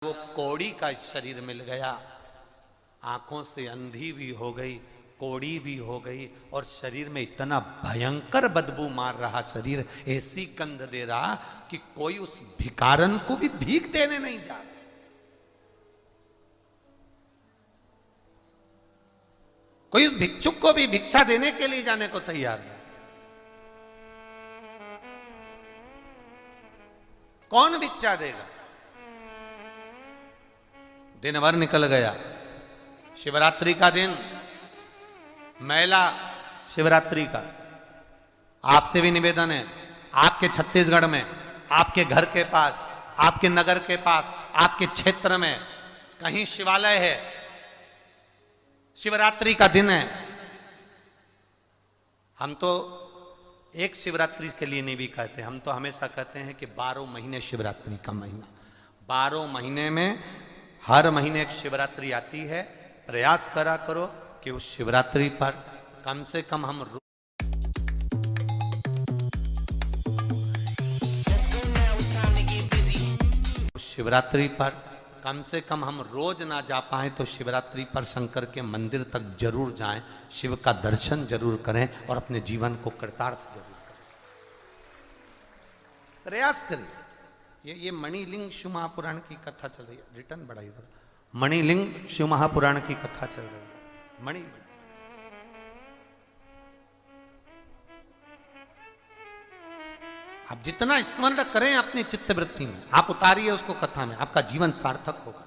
वो कौड़ी का शरीर मिल गया, आंखों से अंधी भी हो गई, कौड़ी भी हो गई और शरीर में इतना भयंकर बदबू मार रहा शरीर, ऐसी गंध दे रहा कि कोई उस भिखारन को भी भीख देने नहीं जा रहा। कोई उस भिक्षुक को भी भिक्षा देने के लिए जाने को तैयार नहीं। कौन भिक्षा देगा? दिन भर निकल गया, शिवरात्रि का दिन, मेला शिवरात्रि का। आपसे भी निवेदन है, आपके छत्तीसगढ़ में, आपके घर के पास, आपके नगर के पास, आपके क्षेत्र में कहीं शिवालय है, शिवरात्रि का दिन है, हम तो एक शिवरात्रि के लिए नहीं भी कहते, हम तो हमेशा कहते हैं कि 12 महीने शिवरात्रि का महीना, 12 महीने में हर महीने एक शिवरात्रि आती है। प्रयास करा करो कि उस शिवरात्रि पर कम से कम हम शिवरात्रि पर कम से कम हम रोज ना जा पाए तो शिवरात्रि पर शंकर के मंदिर तक जरूर जाएं, शिव का दर्शन जरूर करें और अपने जीवन को कृतार्थ जरूर करें। प्रयास करें। ये मणिलिंग शिव महापुराण की कथा चल रही है, रिटर्न बढ़ा इधर, मणिलिंग शिव महापुराण की कथा चल रही है। मणि आप जितना स्मरण करें अपनी चित्तवृत्ति में, आप उतारिए उसको कथा में, आपका जीवन सार्थक होगा।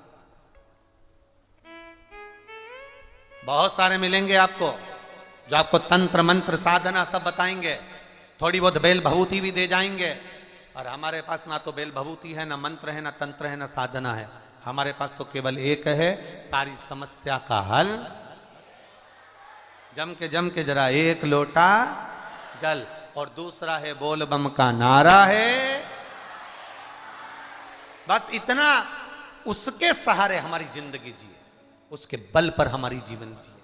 बहुत सारे मिलेंगे आपको जो आपको तंत्र मंत्र साधना सब बताएंगे, थोड़ी बहुत बेल भभूति भी दे जाएंगे। और हमारे पास ना तो बेल भभूति है, ना मंत्र है, ना तंत्र है, ना साधना है। हमारे पास तो केवल एक है, सारी समस्या का हल। जम के जरा एक लोटा जल, और दूसरा है बोल बम का नारा है। बस इतना, उसके सहारे हमारी जिंदगी जिए, उसके बल पर हमारी जीवन जिए।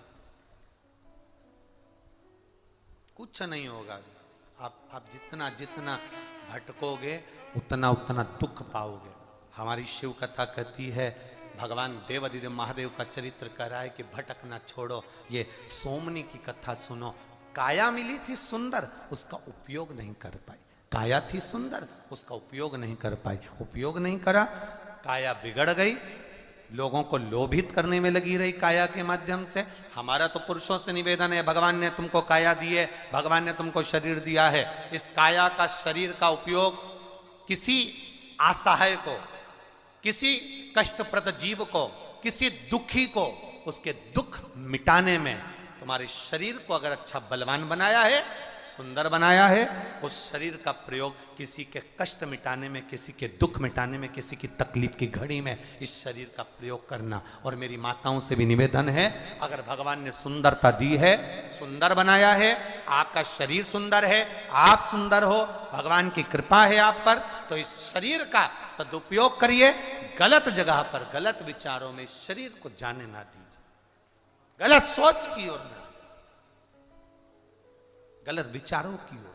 कुछ नहीं होगा। आप जितना जितना भटकोगे उतना उतना दुख पाओगे। हमारी शिव कथा कहती है, भगवान देवादिदेव महादेव का चरित्र कह रहा है कि भटकना छोड़ो। ये सोमनी की कथा सुनो। काया मिली थी सुंदर, उसका उपयोग नहीं कर पाई। काया थी सुंदर, उसका उपयोग नहीं कर पाई। उपयोग नहीं करा, काया बिगड़ गई, लोगों को लोभित करने में लगी रही काया के माध्यम से। हमारा तो पुरुषों से निवेदन है, भगवान ने तुमको काया दी है, भगवान ने तुमको शरीर दिया है। इस काया का, शरीर का उपयोग किसी असहाय को, किसी कष्टप्रद जीव को, किसी दुखी को उसके दुख मिटाने में, तुम्हारे शरीर को अगर अच्छा बलवान बनाया है, सुंदर बनाया है, उस शरीर का प्रयोग किसी के कष्ट मिटाने में, किसी के दुख मिटाने में, किसी की तकलीफ की घड़ी में इस शरीर का प्रयोग करना। और मेरी माताओं से भी निवेदन है, अगर भगवान ने सुंदरता दी है, सुंदर बनाया है, आपका शरीर सुंदर है, आप सुंदर हो, भगवान की कृपा है आप पर, तो इस शरीर का सदुपयोग करिए। गलत जगह पर, गलत विचारों में शरीर को जाने ना दीजिए, गलत सोच की ओर ना, गलत विचारों की ओर।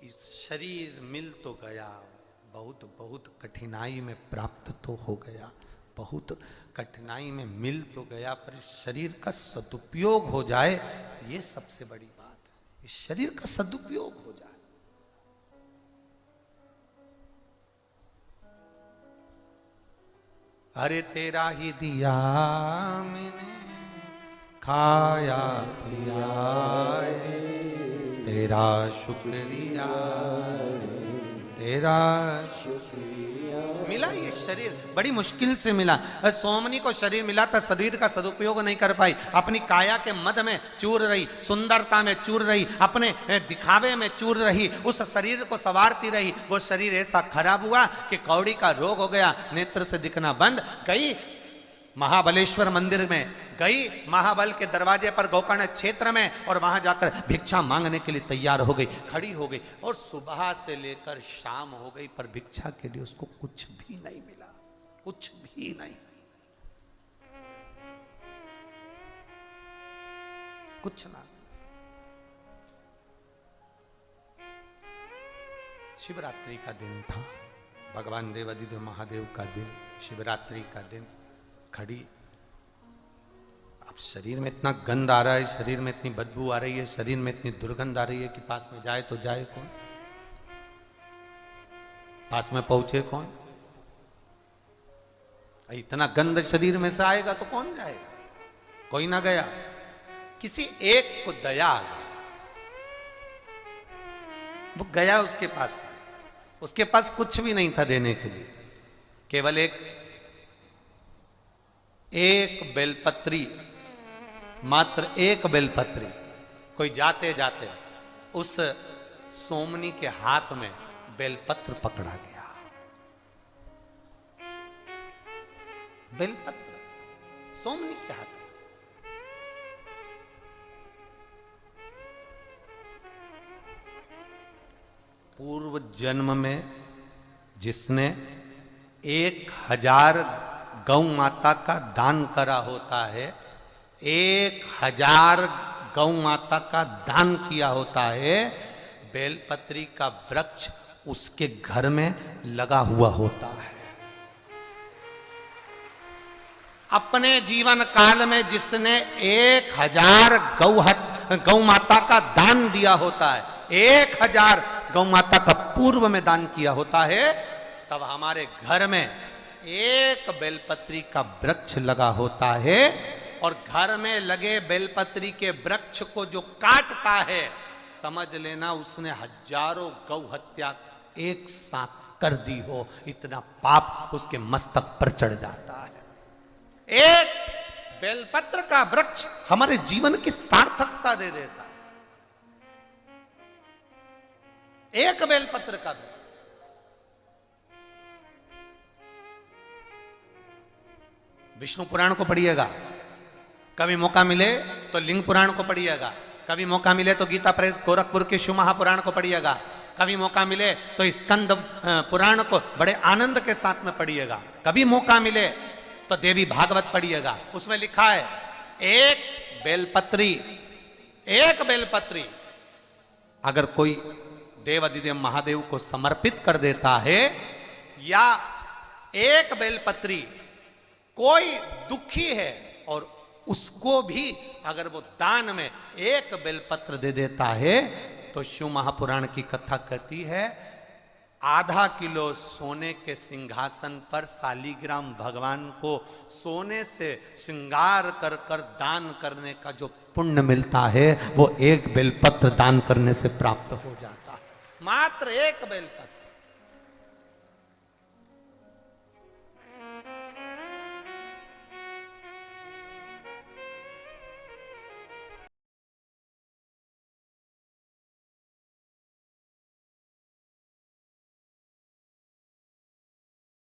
इस शरीर मिल तो गया, बहुत बहुत कठिनाई में प्राप्त तो हो गया, बहुत कठिनाई में मिल तो गया, पर इस शरीर का सदुपयोग हो जाए, ये सबसे बड़ी बात है। इस शरीर का सदुपयोग हो जाए। अरे तेरा ही दिया मैंने खाया पिया, तेरा शुक्रिया, तेरा शुक्रिया। मिला ये शरीर, बड़ी मुश्किल से मिला। सोमनी को शरीर मिला था, शरीर का सदुपयोग नहीं कर पाई, अपनी काया के मद में चूर रही, सुंदरता में चूर रही, अपने दिखावे में चूर रही, उस शरीर को संवारती रही। वो शरीर ऐसा खराब हुआ कि कौड़ी का रोग हो गया, नेत्र से दिखना बंद। गई महाबलेश्वर मंदिर में, गई महाबल के दरवाजे पर गोकर्ण क्षेत्र में, और वहां जाकर भिक्षा मांगने के लिए तैयार हो गई, खड़ी हो गई। और सुबह से लेकर शाम हो गई, पर भिक्षा के लिए उसको कुछ भी नहीं मिला, कुछ भी नहीं, कुछ ना। शिवरात्रि का दिन था। भगवान देवादिदेव महादेव का दिन, शिवरात्रि का दिन, खड़ी। अब शरीर में इतना गंध आ रहा है, शरीर में इतनी बदबू आ रही है, शरीर में इतनी दुर्गंध आ रही है कि पास में जाए तो जाए कौन, पास में पहुंचे कौन। इतना गंध शरीर में से आएगा तो कौन जाएगा, कोई ना गया। किसी एक को दया आ गई, वो गया उसके पास, उसके पास कुछ भी नहीं था देने के लिए, केवल एक बेलपत्री, मात्र एक बेलपत्री। कोई जाते जाते उस सोमनी के हाथ में बेलपत्र पकड़ा गया। बेलपत्र सोमनी के हाथ में। पूर्व जन्म में जिसने 1000 गौ माता का दान करा होता है, 1000 गौ माता का दान किया होता है, बेलपत्री का वृक्ष उसके घर में लगा हुआ होता है। अपने जीवन काल में जिसने 1000 गौ माता का दान दिया होता है, 1000 गौ माता का पूर्व में दान किया होता है, तब हमारे घर में एक बेलपत्री का वृक्ष लगा होता है। और घर में लगे बेलपत्री के वृक्ष को जो काटता है, समझ लेना उसने हजारों गौ हत्या एक साथ कर दी हो, इतना पाप उसके मस्तक पर चढ़ जाता है। एक बेलपत्र का वृक्ष हमारे जीवन की सार्थकता दे देता है। एक बेलपत्र का वृक्ष। विष्णु पुराण को पढ़िएगा, कभी मौका मिले तो लिंग पुराण को पढ़िएगा, कभी मौका मिले तो गीता प्रेस गोरखपुर के शिव महापुराण को पढ़िएगा, कभी मौका मिले तो स्कंद पुराण को बड़े आनंद के साथ में पढ़िएगा, कभी मौका मिले तो देवी भागवत पढ़िएगा। उसमें लिखा है एक बेलपत्री अगर कोई देवादिदेव महादेव को समर्पित कर देता है, या एक बेलपत्री कोई दुखी है और उसको भी अगर वो दान में एक बेलपत्र दे देता है, तो शिव महापुराण की कथा कहती है आधा किलो सोने के सिंहासन पर शालिग्राम भगवान को सोने से श्रृंगार कर कर दान करने का जो पुण्य मिलता है, वो एक बेलपत्र दान करने से प्राप्त हो जाता है। मात्र एक बेलपत्र।